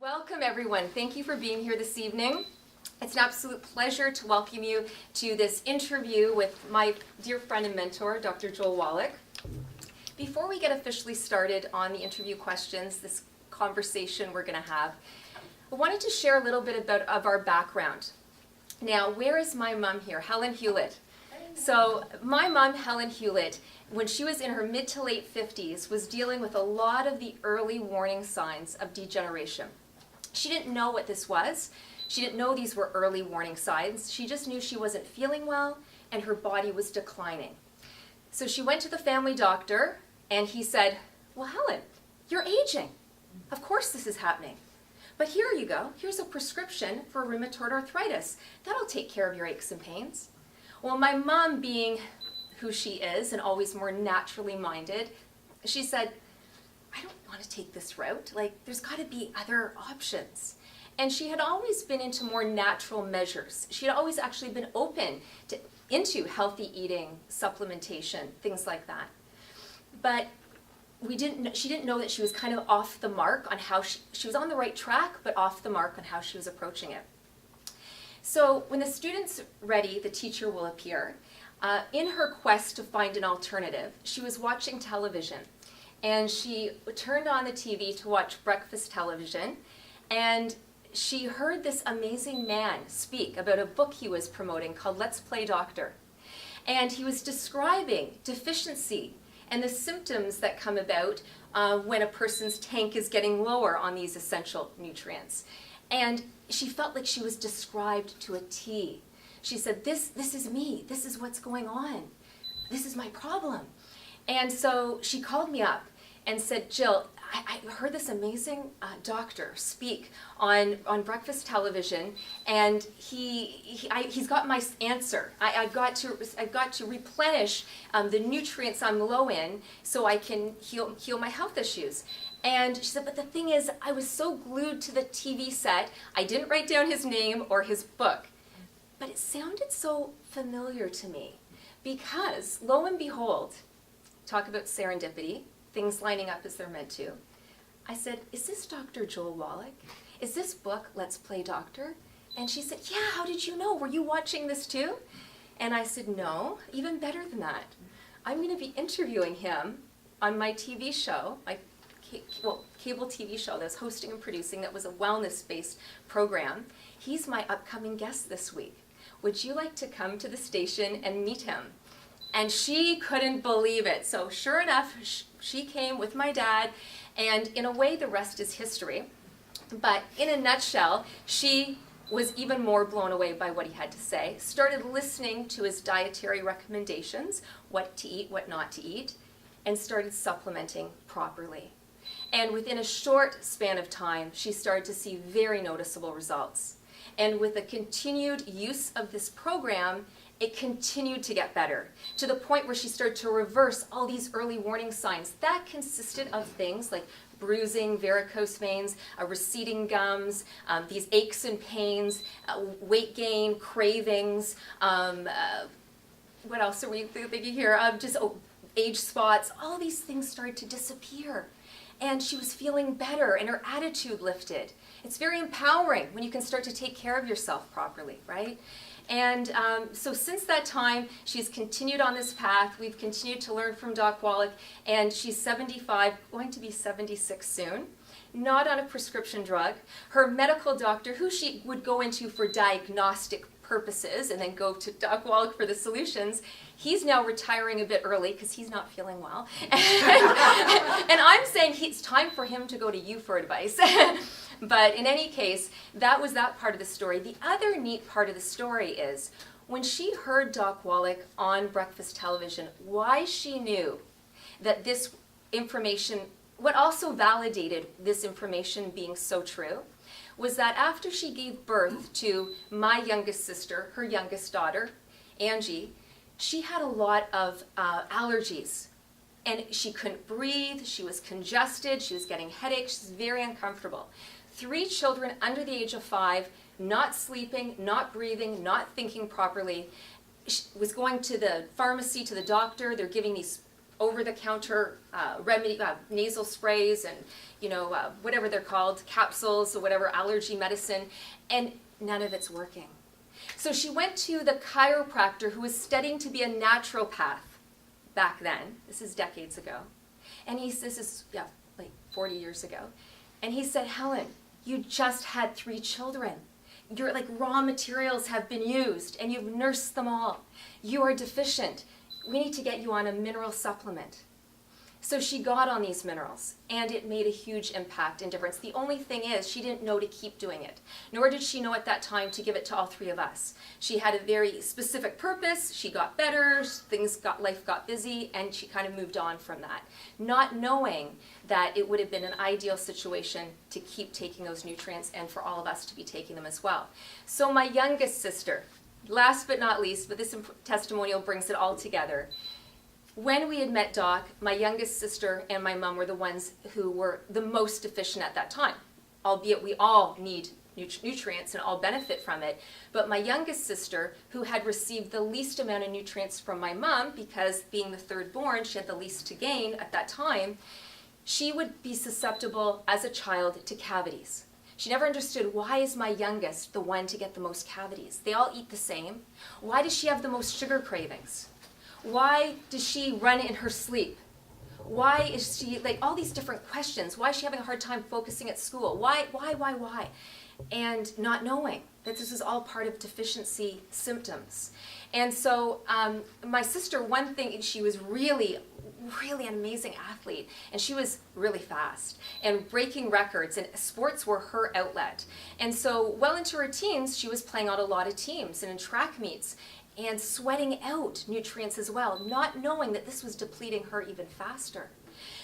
Welcome everyone. Thank you for being here this evening. It's an absolute pleasure to welcome you to this interview with my dear friend and mentor, Dr. Joel Wallach. Before we get officially started on the interview questions, this conversation we're going to have, I wanted to share a little bit of our background. Now, where is my mom here? Helen Hewlett. So my mom, Helen Hewlett, when she was in her mid to late 50s, was dealing with a lot of the early warning signs of degeneration. She didn't know what this was. She didn't know these were early warning signs. She just knew she wasn't feeling well and her body was declining. So she went to the family doctor and he said, "Well, Helen, you're aging. Of course this is happening. But here you go. Here's a prescription for rheumatoid arthritis. That'll take care of your aches and pains." Well, my mom, being who she is and always more naturally minded, she said, "I don't want to take this route. There's got to be other options." And she had always been into more natural measures. She had always actually been open into healthy eating, supplementation, things like that. But she didn't know that she was kind of off the mark on how she was on the right track, but off the mark on how she was approaching it. So when the student's ready, the teacher will appear. In her quest to find an alternative, she was watching television. And she turned on the TV to watch breakfast television, and she heard this amazing man speak about a book he was promoting called Let's Play Doctor. And he was describing deficiency and the symptoms that come about when a person's tank is getting lower on these essential nutrients. And she felt like she was described to a T. She said, this is me. This is what's going on. This is my problem. And so she called me up and said, "Jill, I heard this amazing doctor speak on breakfast television, and he's got my answer. I've got to replenish the nutrients I'm low in so I can heal my health issues." And she said, "But the thing is, I was so glued to the TV set, I didn't write down his name or his book. But it sounded so familiar to me because, lo and behold," talk about serendipity, things lining up as they're meant to. I said, "Is this Dr. Joel Wallach? Is this book Let's Play Doctor?" And she said, "Yeah, how did you know? Were you watching this too?" And I said, "No, even better than that. I'm going to be interviewing him on my TV show, my cable TV show that I was hosting and producing that was a wellness-based program. He's my upcoming guest this week. Would you like to come to the station and meet him?" And she couldn't believe it. So sure enough, she came with my dad, and in a way the rest is history. But in a nutshell, she was even more blown away by what he had to say, started listening to his dietary recommendations, what to eat, what not to eat, and started supplementing properly. And within a short span of time, she started to see very noticeable results. And with the continued use of this program, it continued to get better, to the point where she started to reverse all these early warning signs. That consisted of things like bruising, varicose veins, receding gums, these aches and pains, weight gain, cravings, what else are we thinking here? Age spots, all these things started to disappear. And she was feeling better and her attitude lifted. It's very empowering when you can start to take care of yourself properly, right? And so since that time, she's continued on this path. We've continued to learn from Doc Wallach, and she's 75, going to be 76 soon, not on a prescription drug. Her medical doctor, who she would go into for diagnostic purposes and then go to Doc Wallach for the solutions, he's now retiring a bit early because he's not feeling well. And I'm saying it's time for him to go to you for advice. But in any case, that was that part of the story. The other neat part of the story is when she heard Doc Wallach on breakfast television, why she knew that this information, what also validated this information being so true, was that after she gave birth to my youngest sister, her youngest daughter, Angie, she had a lot of allergies. And she couldn't breathe, she was congested, she was getting headaches, she was very uncomfortable. 3 children under the age of 5, not sleeping, not breathing, not thinking properly. She was going to the pharmacy, to the doctor. They're giving these over-the-counter remedy, nasal sprays and, whatever they're called, capsules or whatever, allergy medicine, and none of it's working. So she went to the chiropractor who was studying to be a naturopath back then. This is decades ago. And this is like 40 years ago. And he said, Helen, you just had 3 children. Your raw materials have been used and you've nursed them all. You are deficient. We need to get you on a mineral supplement. So she got on these minerals, and it made a huge impact and difference. The only thing is, she didn't know to keep doing it, nor did she know at that time to give it to all 3 of us. She had a very specific purpose. She got better, life got busy, and she kind of moved on from that, not knowing that it would have been an ideal situation to keep taking those nutrients and for all of us to be taking them as well. So my youngest sister, last but not least, but this testimonial brings it all together. When we had met Doc, my youngest sister and my mom were the ones who were the most deficient at that time, albeit we all need nutrients and all benefit from it. But my youngest sister, who had received the least amount of nutrients from my mom, because being the 3rd born, she had the least to gain at that time, she would be susceptible as a child to cavities. She never understood, why is my youngest the one to get the most cavities? They all eat the same. Why does she have the most sugar cravings? Why does she run in her sleep? Why is she, all these different questions. Why is she having a hard time focusing at school? Why? And not knowing that this is all part of deficiency symptoms. And so my sister, one thing, she was really an amazing athlete, and she was really fast and breaking records, and sports were her outlet. And so well into her teens, she was playing on a lot of teams and in track meets, and sweating out nutrients as well, not knowing that this was depleting her even faster.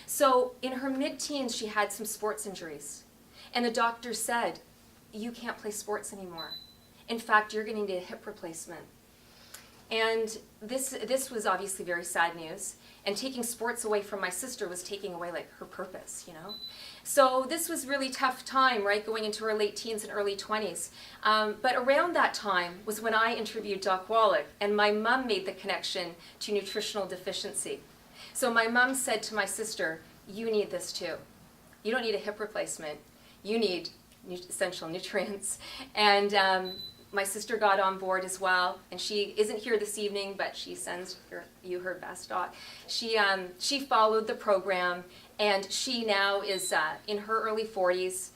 So in her mid-teens, she had some sports injuries. And the doctor said, you can't play sports anymore. In fact, you're going to need a hip replacement. And this was obviously very sad news. And taking sports away from my sister was taking away her purpose, So this was really tough time, right, going into her late teens and early 20s. But around that time was when I interviewed Doc Wallach, and my mom made the connection to nutritional deficiency. So my mom said to my sister, you need this too. You don't need a hip replacement. You need essential nutrients. And my sister got on board as well, and she isn't here this evening, but she sends you her best, Doc. She followed the program, and she now is in her early 40s,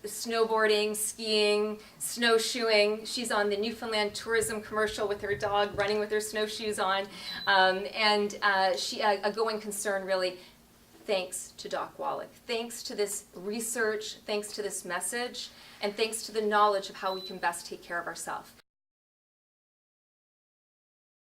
snowboarding, skiing, snowshoeing. She's on the Newfoundland tourism commercial with her dog, running with her snowshoes on, and she a going concern, really. Thanks to Doc Wallach. Thanks to this research, thanks to this message, and thanks to the knowledge of how we can best take care of ourselves.